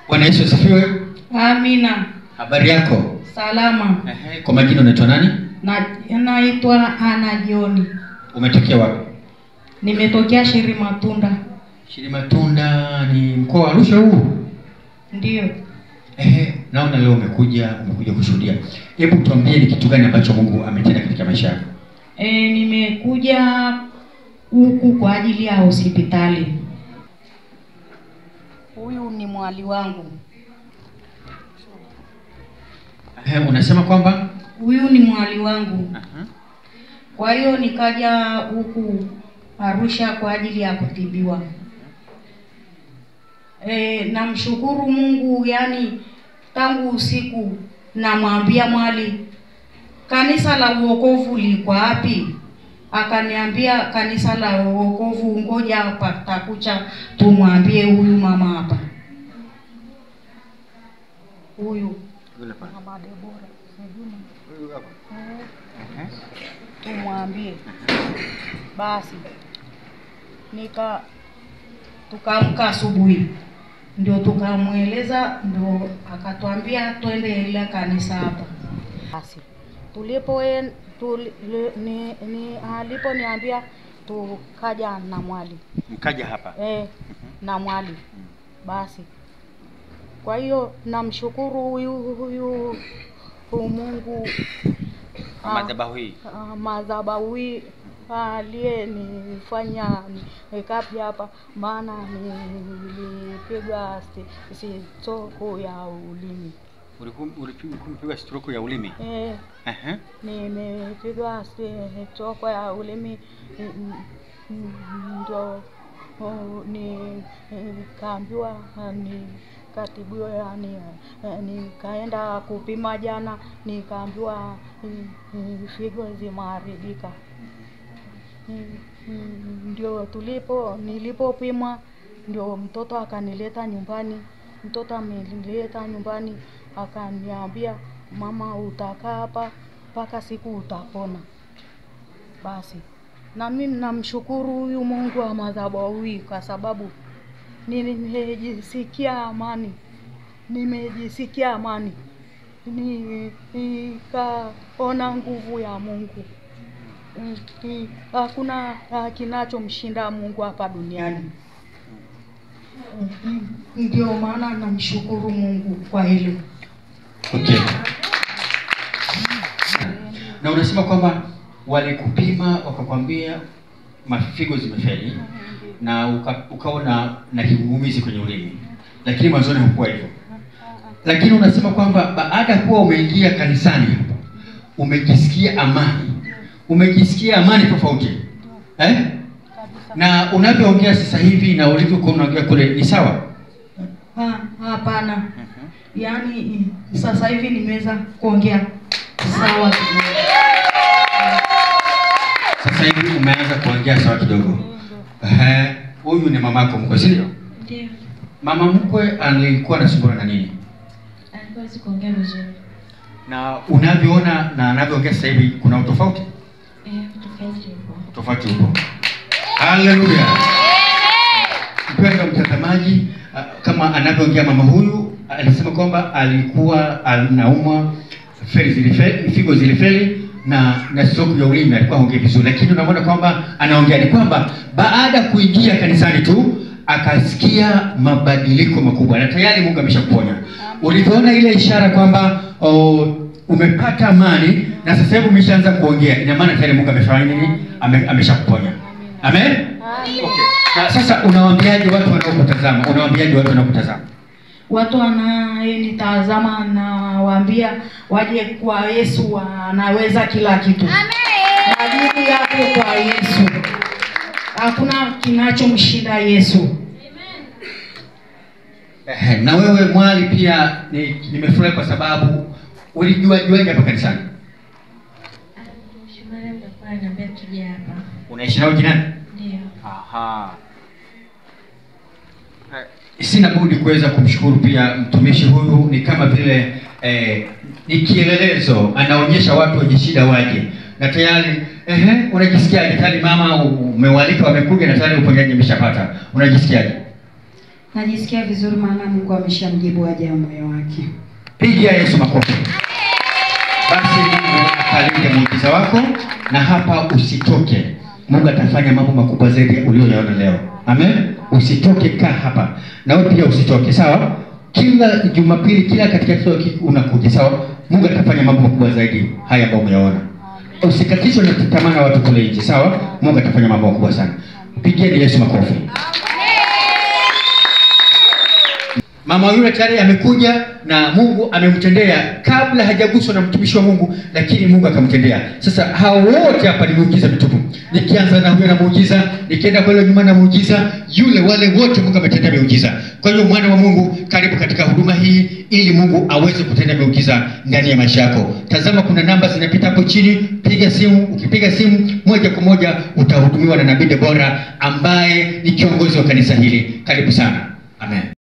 Bwana Yesu asifiwe. Amina. Habari yako? Salama. Kwa majina unaitwa nani? Naitwa Ana Joni. Umetokea wapi? Nimetokea Shirimatunda. Shirimatunda ni mkoa wa Arusha huu? Ndio. Naona leo umekuja kushuhudia. Hebu tuambie ni kitu gani ambacho Mungu ametenda katika maisha yako? Nimekuja huku kwa ajili ya hospitali. Huyu ni mwali wangu. Unasema kwamba huyu ni mwali wangu. Kwa hiyo nikaja huku Arusha kwa ajili ya kutibiwa. Namshukuru Mungu, yani tangu usiku namwambia mwali, kanisa la wokovu liko wapi? Akaniambia kanisa la wokovu ngoja patakucha tumwambie huyu mama hapa. Huyu Mama Debora. Huyu hapa. Tumwambie. Basi tukaamka asubuhi, ndio tukamweleza, ndio akatuambia twende ile kanisa hapa. Basi aliponiambia tukaja na mwali. Mkaja hapa? Na mwali. Basi kwa hiyo namshukuru huyu Mungu, madhabahu hii aliyenifanya nikapi hapa, maana nilipigwa stroke ya ulimi. Ulipigwa stroke ya ulimi? Nimepigwa stroke ya ulimi, ndio nikaambiwa katibiwa, yani nikaenda kupima jana, nikaambiwa figo zimeharibika. Ndio nilipopimwa, ndio mtoto akanileta nyumbani. Mtoto amenileta nyumbani akaniambia, mama utakaa hapa mpaka siku utapona. Basi na mimi namshukuru huyu Mungu wa madhabahu hii kwa sababu nimejisikia amani. Nikaona nguvu ya Mungu. Hakuna kinachomshinda Mungu hapa duniani. Ndio maana namshukuru Mungu kwa hilo. Okay. Na unasema kwamba walikupima wakakwambia mafigo zimefeli na ukaona na kigugumizi kwenye ulimi, lakini mwanzoni hakuwa hivyo. Lakini unasema kwamba baada ya kuwa umeingia kanisani hapa umejisikia amani tofauti. Na unavyoongea sasa hivi na ulivyokuwa unaongea kule ni sawa? Hapana. Yani sasa hivi nimeweza kuongea sawa kidogo. Sasa hivi umeanza kuongea sawa kidogo. Huyu ni mamako mkwe, si ndio? Ndio. Mama mkwe alikuwa anasumbua na nini? Alikuwa kuongea vizuri. Na unavyoona na anavyoongea sasa hivi kuna utofauti? Tofauti upo. Haleluya. Mpendwa mtazamaji, kama anavyoongea mama huyu, alisema kwamba alikuwa anaumwa figo zilifeli na stroke ya ulimi, alikuwa haongei vizuri, lakini unaona kwamba anaongea ni kwamba baada kuingia kanisani tu akasikia mabadiliko makubwa na tayari Mungu ameshakuponya. Ulivyoona ile ishara kwamba umepata amani na sasa hivi umeshaanza kuongea, ina maana tayari Mungu amefanya nini? Ameshakuponya. Amen? Okay. Na sasa unawaambiaje watu wanaokutazama? Watu wanayenitazama na waambia waje kwa Yesu, anaweza kila kitu. Majibu yako kwa Yesu. Hakuna kinachomshinda Yesu. Na wewe mwali pia nimefurahi kwa sababu ulijuaje hapa kanisani? Mshumari mtakuwa ananiambia tuje hapa. Unaishi nao jirani? Ndio. Sina budi kuweza kumshukuru pia mtumishi huyu, ni kama vile ni kielelezo, anaonyesha watu wenye shida waje. Na tayari unajisikiaje? Tayari mama umewalika wamekuja na tayari uponyaji umeshapata. Unajisikiaje? Najisikia vizuri maana Mungu ameshamjibu haja ya moyo wake. Pigia Yesu makofi. Basi Mungu akalinde muujiza wako, na hapa usitoke. Mungu atafanya mambo makubwa zaidi uliyoyaona leo. Amen. Usitoke, kaa hapa. Na wewe pia usitoke, sawa? Kila Jumapili, kila katikati unakuja, sawa? Mungu atafanya mambo makubwa zaidi haya ambayo umeyaona. Usikatishwe na tamaa watu kule nje, sawa? Mungu atafanya mambo makubwa sana. Pigieni Yesu makofi. Mama yule tayari amekuja na Mungu amemtendea kabla hajaguswa na mtumishi wa Mungu, lakini Mungu akamtendea. Sasa hao wote hapa ni muujiza mtupu. Nikianza na huyo na muujiza, nikienda kwa yule nyuma na muujiza, wale wote Mungu ametendea muujiza. Kwa hiyo mwana wa Mungu, karibu katika huduma hii ili Mungu aweze kutenda muujiza ndani ya maisha yako. Tazama, kuna namba zinapita hapo chini, piga simu. Ukipiga simu moja kwa moja utahudumiwa na Nabii Deborah ambaye ni kiongozi wa kanisa hili. Karibu sana. Amen.